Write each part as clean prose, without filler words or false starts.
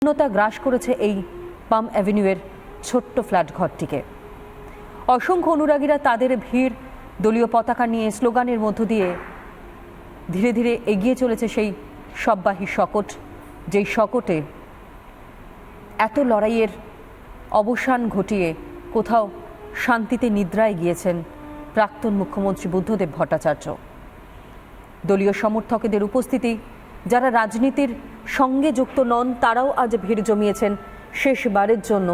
শূন্যতা গ্রাস করেছে এই পাম অ্যাভিনিউয়ের ছোট্ট ফ্ল্যাট ঘরটিকে। অসংখ্য অনুরাগীরা তাদের ভিড় দলীয় পতাকা নিয়ে স্লোগানের মধ্য দিয়ে ধীরে ধীরে এগিয়ে চলেছে সেই শববাহী শকট, যেই শকটে এত লড়াইয়ের অবসান ঘটিয়ে কোথাও শান্তিতে নিদ্রায় গিয়েছেন প্রাক্তন মুখ্যমন্ত্রী বুদ্ধদেব ভট্টাচার্য। দলীয় সমর্থকদের উপস্থিতি, যারা রাজনীতির সঙ্গে যুক্ত নন, তারাও আজ ভিড় জমিয়েছেন শেষবারের জন্য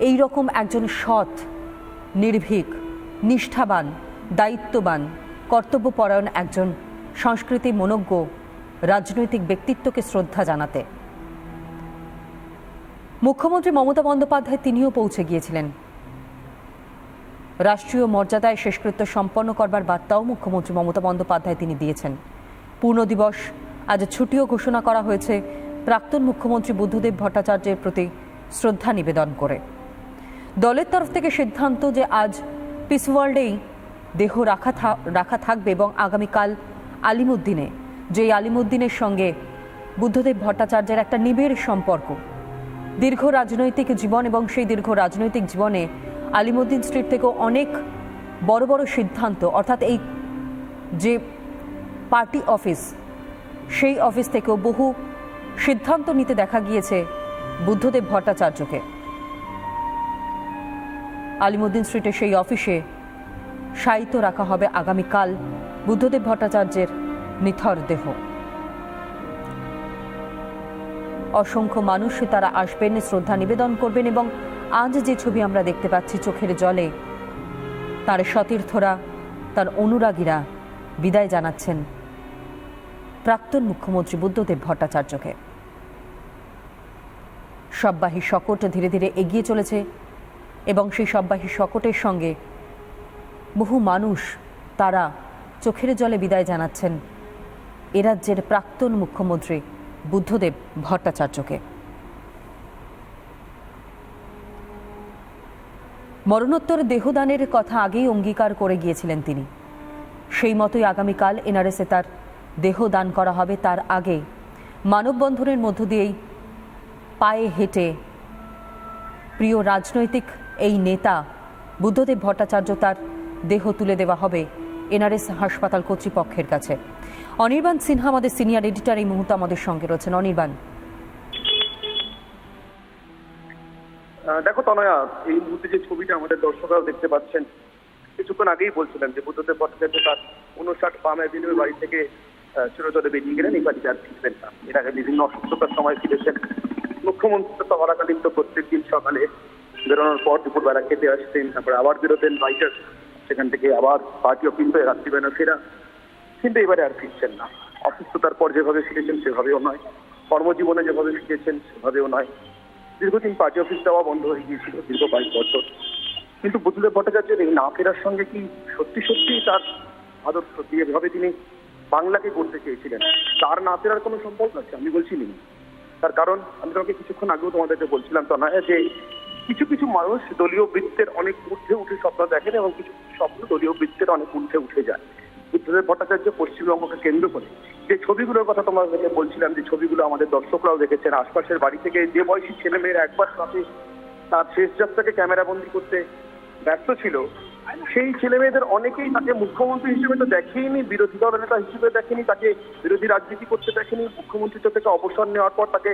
এই রকম একজন সৎ, নির্ভীক, নিষ্ঠাবান, দায়িত্ববান, কর্তব্যপরায়ণ একজন সংস্কৃতি মনজ্ঞ রাজনৈতিক ব্যক্তিত্বকে শ্রদ্ধা জানাতে। মুখ্যমন্ত্রী মমতা বন্দ্যোপাধ্যায় তিনিও পৌঁছে গিয়েছিলেন। রাষ্ট্রীয় মর্যাদায় শেষকৃত্য সম্পন্ন করবার বার্তাও মুখ্যমন্ত্রী মমতা বন্দ্যোপাধ্যায় তিনি দিয়েছেন। পূর্ণ দিবস আজ ছুটিও ঘোষণা করা হয়েছে প্রাক্তন মুখ্যমন্ত্রী বুদ্ধদেব ভট্টাচার্যের প্রতি শ্রদ্ধা নিবেদন করে। দলের তরফ থেকে সিদ্ধান্ত যে আজ পিস ওয়ার্ল্ডেই দেহ রাখা থাকবে এবং আগামীকাল আলিমুদ্দিনে, যেই আলিমুদ্দিনের সঙ্গে বুদ্ধদেব ভট্টাচার্যের একটা নিবিড় সম্পর্ক, দীর্ঘ রাজনৈতিক জীবন, এবং সেই দীর্ঘ রাজনৈতিক জীবনে আলিমুদ্দিন স্ট্রিট থেকেও অনেক বড় বড় সিদ্ধান্ত, অর্থাৎ এই যে পার্টি অফিস, সেই অফিস থেকেও বহু সিদ্ধান্ত নিতে দেখা গিয়েছে বুদ্ধদেব ভট্টাচার্যকে। আলিমুদ্দিন স্ট্রিটের সেই অফিসে শায়িত রাখা হবে আগামীকাল বুদ্ধদেব ভট্টাচার্যের নিথর দেহ। অসংখ্য মানুষ তারা আসবেন, শ্রদ্ধা নিবেদন করবেন, এবং আজ যে ছবি আমরা দেখতে পাচ্ছি চোখের জলে, তার সতীর্থরা, তার অনুরাগীরা বিদায় জানাচ্ছেন প্রাক্তন মুখ্যমন্ত্রী বুদ্ধদেব ভট্টাচার্যকে। শববাহী শকট ধীরে ধীরে এগিয়ে চলেছে এবং সেই শববাহী শকটের সঙ্গে বহু মানুষ তারা চোখের জলে বিদায় জানাচ্ছেন এ রাজ্যের প্রাক্তন মুখ্যমন্ত্রী বুদ্ধদেব ভট্টাচার্যকে। মরণোত্তর দেহদানের কথা আগেই অঙ্গীকার করে গিয়েছিলেন তিনি। সেই মতোই আগামীকাল এনআরএসে তার দেহ দান করা হবে। তার আগে মানববন্ধনের মধ্য দিয়েই পায়ে হেঁটে প্রিয় রাজনৈতিক এই নেতা বুদ্ধদেব ভট্টাচার্য তার দেহ তুলে দেওয়া হবে এনআরএস হাসপাতাল কর্তৃপক্ষের কাছে। অনির্বাণ সিনহা আমাদের সিনিয়র এডিটর এই মুহূর্তে আমাদের সঙ্গে রয়েছেন। অনির্বাণ, দেখো তনয়া, এই মুহূর্তে যে ছবিটা আমাদের দর্শকরাও দেখতে পাচ্ছেন, কিছুক্ষণ আগেই বলছিলেন যে বুদ্ধদেব ভট্টাচার্য তার 59 পাম অ্যাভিনিউ বাড়ি থেকে চিরতরে বেরিয়ে গেলেন, এই বাড়িতে আর ফিরবেন না। এর আগে বিভিন্ন অসুস্থতার সময় ফিরেছেন। মুখ্যমন্ত্রী চলাকালীন তো প্রত্যেক দিন সকালে বেরোনোর পর দুপুরবেলা খেতে আসতেন, তারপরে আবার বেরোতেন বাইটার, সেখান থেকে আবার পার্টি অফিস হয়ে রাত্রিবেলা ফেরা। কিন্তু এবারে আর ফিরছেন না। অসুস্থতার পর যেভাবে ফিরেছেন সেভাবেও নয়, কর্মজীবনে যেভাবে ফিরেছেন সেভাবেও নয়। দীর্ঘদিন পার্টি অফিস যাওয়া বন্ধ হয়ে গিয়েছিল, দীর্ঘ 22 বছর। কিন্তু বুদ্ধদেব ভট্টাচার্যের এই না ফেরার সঙ্গে কি সত্যি সত্যি তার আদর্শ যেভাবে তিনি বাংলাকে করতে চেয়েছিলেন, তার না ফেরার কোনো সম্পর্ক আছে? আমি বলছি না। তার কারণ আমি তোমাকে কিছুক্ষণ আগেও তোমাদেরকে বলছিলাম তো না, যে কিছু কিছু মানুষ দলীয় বৃত্তের অনেক ঊর্ধ্বে উঠে স্বপ্ন দেখেন এবং কিছু কিছু স্বপ্ন দলীয় বৃত্তের অনেক ঊর্ধ্বে উঠে যায়। বুদ্ধদেব ভট্টাচার্য পশ্চিমবঙ্গকে কেন্দ্র করে যে ছবিগুলোর কথা তোমাদেরকে বলছিলাম, যে ছবিগুলো আমাদের দর্শকরাও দেখেছেন, আশপাশের বাড়ি থেকে যে বয়সী ছেলেমেয়েরা একবার সাথে তার শেষ যাত্রাকে ক্যামেরাবন্দি করতে ব্যস্ত ছিল, সেই ছেলেমেয়েদের অনেকেই তাকে মুখ্যমন্ত্রী হিসেবে তো দেখেনি, বিরোধী দলের নেতা হিসেবে দেখেনি, তাকে বিরোধী রাজনীতি করতে দেখেনি। মুখ্যমন্ত্রী থেকে অবসর নেওয়ার পর তাকে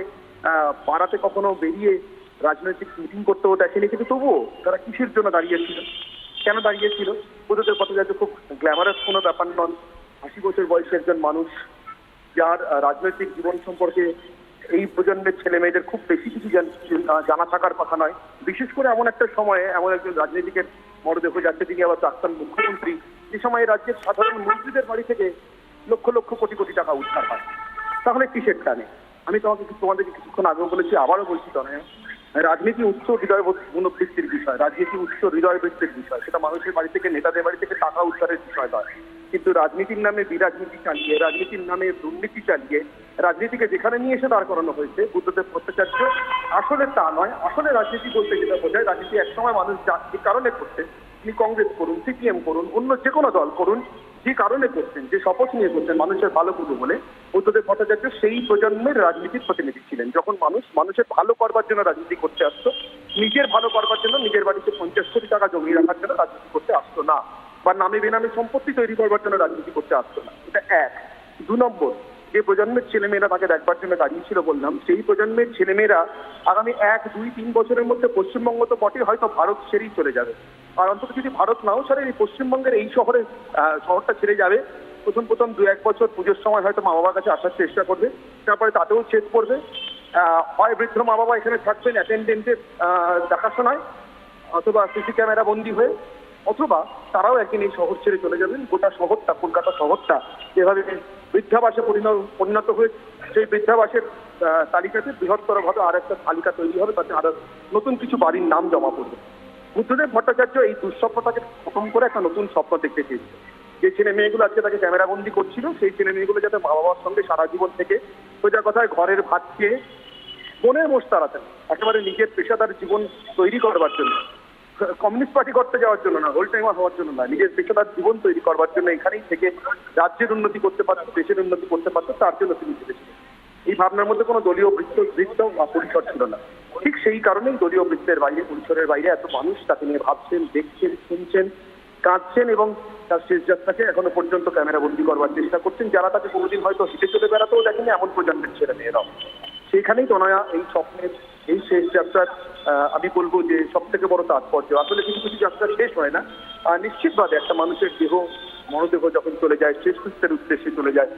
পাড়াতে কখনো বেরিয়ে রাজনৈতিক মিটিং করতেও দেখেনি। কিন্তু তবুও তারা কিসের জন্য দাঁড়িয়েছিল, কেন দাঁড়িয়েছিল? বুদ্ধদেব ভট্টাচার্য খুব গ্ল্যামারাস কোনো ব্যাপার নন। 80 বছর বয়সী একজন মানুষ, যার রাজনৈতিক জীবন সম্পর্কে এই প্রজন্মের ছেলে মেয়েদের খুব বেশি কিছু জানা থাকার কথা নয়। বিশেষ করে এমন একটা সময়ে এমন একজন রাজনীতিকের মরদেহ যাচ্ছে, তিনি আবার প্রাক্তন মুখ্যমন্ত্রী, যে সময় রাজ্যের সাধারণ মন্ত্রীদের বাড়ি থেকে লক্ষ লক্ষ কোটি কোটি টাকা উদ্ধার হয়। তাহলে কিসের টানে? আমি তোমাদেরকে কিছুক্ষণ আগেও বলেছি, আবারও বলছি তনয়া, রাজনীতি উচ্চ হৃদয় মনোবৃত্তির বিষয়, রাজনীতি উচ্চ হৃদয় বৃত্তির বিষয়। সেটা মানুষের বাড়ি থেকে, নেতাদের বাড়ি থেকে টাকা উদ্ধারের বিষয় নয়। কিন্তু রাজনীতির নামে বিরাজনীতি চালিয়ে, রাজনীতির নামে দুর্নীতি চালিয়ে রাজনীতিকে যেখানে নিয়ে এসে দাঁড় করানো হয়েছে বুদ্ধদেব ভট্টাচার্য, আসলে তা নয়। আসলে রাজনীতি বলতে যেটা বোঝায়, রাজনীতি একসময় মানুষ যে কারণে করতে, তিনি কংগ্রেস করুন, সিপিএম করুন, অন্য যে কোনো দল করুন, যে কারণে করছেন, যে শপথ নিয়ে করছেন মানুষের ভালো করবো বলে, বুদ্ধদেব ভট্টাচার্য সেই প্রজন্মের রাজনীতির প্রতিনিধি ছিলেন। যখন মানুষের ভালো করবার জন্য রাজনীতি করতে আসতো, নিজের ভালো করবার জন্য, নিজের বাড়িতে 50 কোটি টাকা জমিয়ে রাখার জন্য রাজনীতি করতে আসতো না, বা নামে বেনামে সম্পত্তি তৈরি করবার জন্য রাজনীতি করতে আসতো না। এটা এক। 2 নম্বর, যে প্রজন্মের ছেলেমেয়েরা তাকে দেখবার জন্য দাঁড়িয়েছিল বললাম, সেই প্রজন্মের ছেলেমেয়েরা আগামী 1, 2, 3 বছরের মধ্যে পশ্চিমবঙ্গ তো বটে, হয়তো ভারত ছেড়েই চলে যাবে। আর অন্তত যদি ভারত নাও ছাড়ে, এই পশ্চিমবঙ্গের এই শহরটা ছেড়ে যাবে। প্রথম 2-1 বছর পুজোর সময় হয়তো মা বাবার কাছে আসার চেষ্টা করবে, তারপরে তাতেও ছেদ করবে। হয় বৃদ্ধ মা বাবা এখানে থাকবেন অ্যাটেন্ডেন্টের দেখাশোনায়, অথবা সিসি ক্যামেরা বন্দী হয়ে, অথবা তারাও একদিন এই শহর ছেড়ে চলে যাবেন। গোটা শহরটা, কলকাতা শহরটা যেভাবে বৃদ্ধাবাসে পরিণত হয়ে, সেই বৃদ্ধাবাসের তালিকাতে বৃহত্তরভাবে আর একটা তালিকা তৈরি হবে, তাতে আরো নতুন কিছু বাড়ির নাম জমা পড়বে। বুদ্ধদেব ভট্টাচার্য এই দুঃস্বপ্নটাকে খতম করে একটা নতুন স্বপ্ন দেখতে চেয়েছিল। যে ছেলে মেয়েগুলো আজকে তাকে ক্যামেরাবন্দি করছিল, সেই ছেলে মেয়েগুলো যাতে মা বাবার সঙ্গে সারা জীবন থেকে সোজা কথায় ঘরের ভাত খেয়ে মনের মোষ তাড়াতেন, একেবারে নিজের পেশাদার জীবন তৈরি করবার জন্য, কমিউনিস্ট পার্টি করতে যাওয়ার জন্য না, হোল টাইমার হওয়ার জন্য না, নিজের পেশাদার জীবন তৈরি করবার জন্য এখানেই থেকে রাজ্যের উন্নতি করতে পারতো, দেশের উন্নতি করতে পারতো, তার জন্য তিনি চেয়েছিলেন। এই ভাবনার মধ্যে কোনো দলীয় বৃত্ত বা পরিসর ছিল না। ঠিক সেই কারণেই দলীয় বৃত্তের বাইরে, পরিসরের বাইরে এত মানুষ তাকে নিয়ে ভাবছেন, দেখছেন, শুনছেন, কাঁদছেন, এবং তার শেষ যাত্রাকে এখনো পর্যন্ত ক্যামেরাবন্দি করবার চেষ্টা করছেন। যারা তাকে কোনোদিন হয়তো হেঁটে চলে বেড়াতেও দেখেনি, এমন প্রজন্মের ছেলে মেয়েরাও। সেখানেই তনয়া এই স্বপ্নের, এই শেষ যাত্রার আমি বলবো যে সব থেকে বড় তাৎপর্য। আসলে কিছু কিছু যাত্রা শেষ হয় না, নিশ্চিতভাবে একটা মানুষের মনোদেহ যখন চলে যায়, শেষ কৃত্যের উদ্দেশ্যে চলে যায়,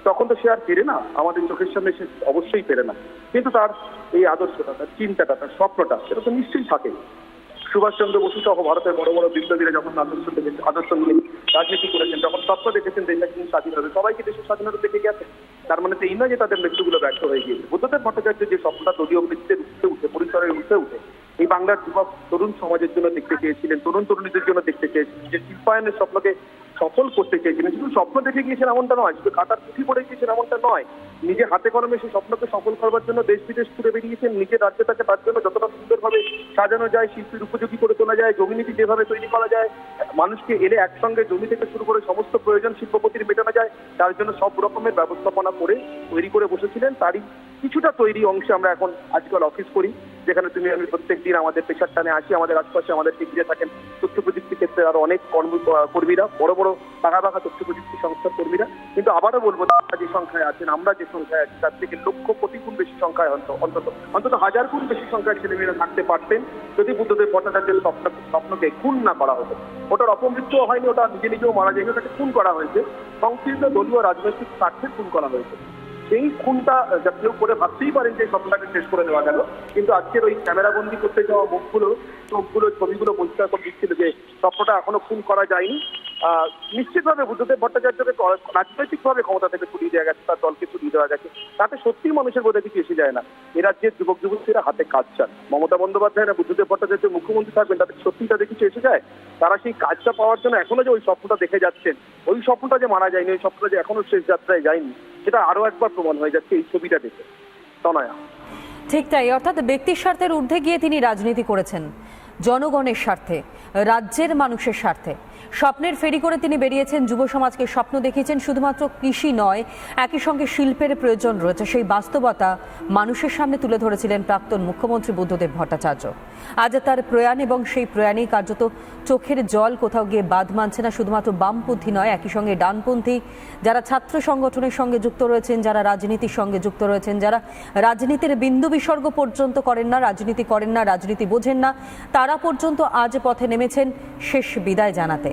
তখন তো সে আর ফেরে না, আমাদের চোখের সামনে সে অবশ্যই ফেরে না, কিন্তু তার এই আদর্শটা, তার চিন্তাটা, তার স্বপ্নটা, সেটা তো নিশ্চয়ই থাকে। সুভাষচন্দ্র বসু সহ ভারতের বড় বড় বিপ্লবীরা যখন আদর্শ নিয়ে রাজনীতি করেছেন, যখন স্বপ্ন দেখেছেন দেশ একদিন স্বাধীন হবে, সবাইকে দেশের স্বাধীনতা দেখে গেছে। তার মানে তো এই নয় যে তাদের মৃত্যুগুলো ব্যর্থ হয়ে গিয়েছে। বুদ্ধদেব ভট্টাচার্য যে স্বপ্নটা দলীয় বৃত্তের উঠে পরিসরের উঠে এই বাংলার যুবক তরুণ সমাজের জন্য দেখতে চেয়েছিলেন, তরুণ তরুণীদের জন্য দেখতে চেয়েছিলেন, যে শিল্পায়নের স্বপ্নকে সফল করতে চেয়েছিলেন, শুধু স্বপ্ন দেখে গিয়েছেন এমনটা নয়, শুধু খাতার পুঁথি পড়ে গিয়েছেন এমনটা নয়, নিজে হাতে কলমে সেই স্বপ্নকে সফল করবার জন্য দেশ বিদেশ ঘুরে বেরিয়েছেন। নিজের রাজ্যটাকে তার জন্য যতটা সুন্দরভাবে সাজানো যায়, শিল্পীর উপযোগী করে তোলা যায়, জমিনীতি যেভাবে তৈরি করা যায়, মানুষকে এলে একসঙ্গে জমি থেকে শুরু করে সমস্ত প্রয়োজন শিল্পপতির মেটানো যায়, তার জন্য সব রকমের ব্যবস্থাপনা করে তৈরি করে বসেছিলেন। তারই কিছুটা তৈরি অংশে আমরা এখন আজকাল অফিস করি, যেখানে তুমি আমি প্রত্যেকদিন আমাদের পেশার টানে আসি। আমাদের আশপাশে আমাদের ঘিরে থাকেন তথ্য প্রযুক্তি ক্ষেত্রে আরো অনেক কর্মীরা, বড় বড় বাঘা তথ্য প্রযুক্তি সংস্থার কর্মীরা। কিন্তু আবারও বলবো, যে সংখ্যায় আছেন, আমরা যে সংখ্যায় আছি, তার থেকে লক্ষ কোটি গুণ বেশি সংখ্যায়, অন্তত 1000 গুণ বেশি সংখ্যায় ছেলেমেয়েরা থাকতে পারতেন যদি বুদ্ধদেব ভট্টাচার্যের স্বপ্নকে খুন না করা হতো। ওটার অপমৃত্যুও হয়নি, ওটা নিজেও মারা যায়নি, ওটাকে খুন করা হয়েছে, সংকীর্ণ দলীয় রাজনৈতিক স্বার্থে খুন করা হয়েছে। সেই খুনটা যা কেউ করে ভাবতেই পারেন যে স্বপ্নটাকে শেষ করে দেওয়া গেল, কিন্তু আজকের ওই ক্যামেরাবন্দি করতে যাওয়া মুখগুলো, চোখগুলো, ছবিগুলো পরিষ্কার করে দিচ্ছিল যে স্বপ্নটা এখনো খুন করা যায়নি। নিশ্চিতভাবে বুদ্ধদেব ভট্টাচার্যকে রাজনৈতিকভাবে ক্ষমতা থেকে সরিয়ে দেওয়া গেছে, তার দলকে সরিয়ে দেওয়া গেছে, তাতে সত্যিই মানুষের বোধহয় কিছু এসে যায় না। এ রাজ্যের যুবক যুবতীরা হাতে কাজ চান। মমতা বন্দ্যোপাধ্যায় না বুদ্ধদেব ভট্টাচার্য মুখ্যমন্ত্রী থাকবেন, তাদের সত্যিই তাদের কিছু এসে যায়। তারা সেই কাজটা পাওয়ার জন্য এখনো যে ওই স্বপ্নটা দেখে যাচ্ছেন, ওই স্বপ্নটা যে মারা যায়নি, ওই স্বপ্নটা যে এখনো শেষ যাত্রায় যায়নি, সেটা আরো একবার প্রমাণ হয়ে যাচ্ছে এই ছবিটা দেখে। তনয়া, ঠিক তাই, অর্থাৎ ব্যক্তির স্বার্থের ঊর্ধ্বে গিয়ে তিনি রাজনীতি করেছেন, জনগণের স্বার্থে, রাজ্যের মানুষের স্বার্থে। স্বপ্নের ফেরি করে তিনি বেরিয়েছেন, যুব সমাজকে স্বপ্ন দেখিয়েছেন। শুধুমাত্র কৃষি নয়, একই সঙ্গে শিল্পের প্রয়োজন রয়েছে, সেই বাস্তবতা মানুষের সামনে তুলে ধরেছিলেন প্রাক্তন মুখ্যমন্ত্রী বুদ্ধদেব ভট্টাচার্য। আজ তার প্রয়াণ, এবং সেই প্রয়াণেই কার্যত চোখের জল কোথাও গিয়ে বাদ মানছে না শুধুমাত্র বামপন্থী নয়, একই সঙ্গে ডানপন্থী, যারা ছাত্র সংগঠনের সঙ্গে যুক্ত রয়েছেন, যারা রাজনীতির সঙ্গে যুক্ত রয়েছেন, যারা রাজনীতির বিন্দু বিসর্গ পর্যন্ত করেন না, রাজনীতি করেন না, রাজনীতি বোঝেন না, তারা পর্যন্ত আজ পথে নেমেছেন শেষ বিদায় জানাতে।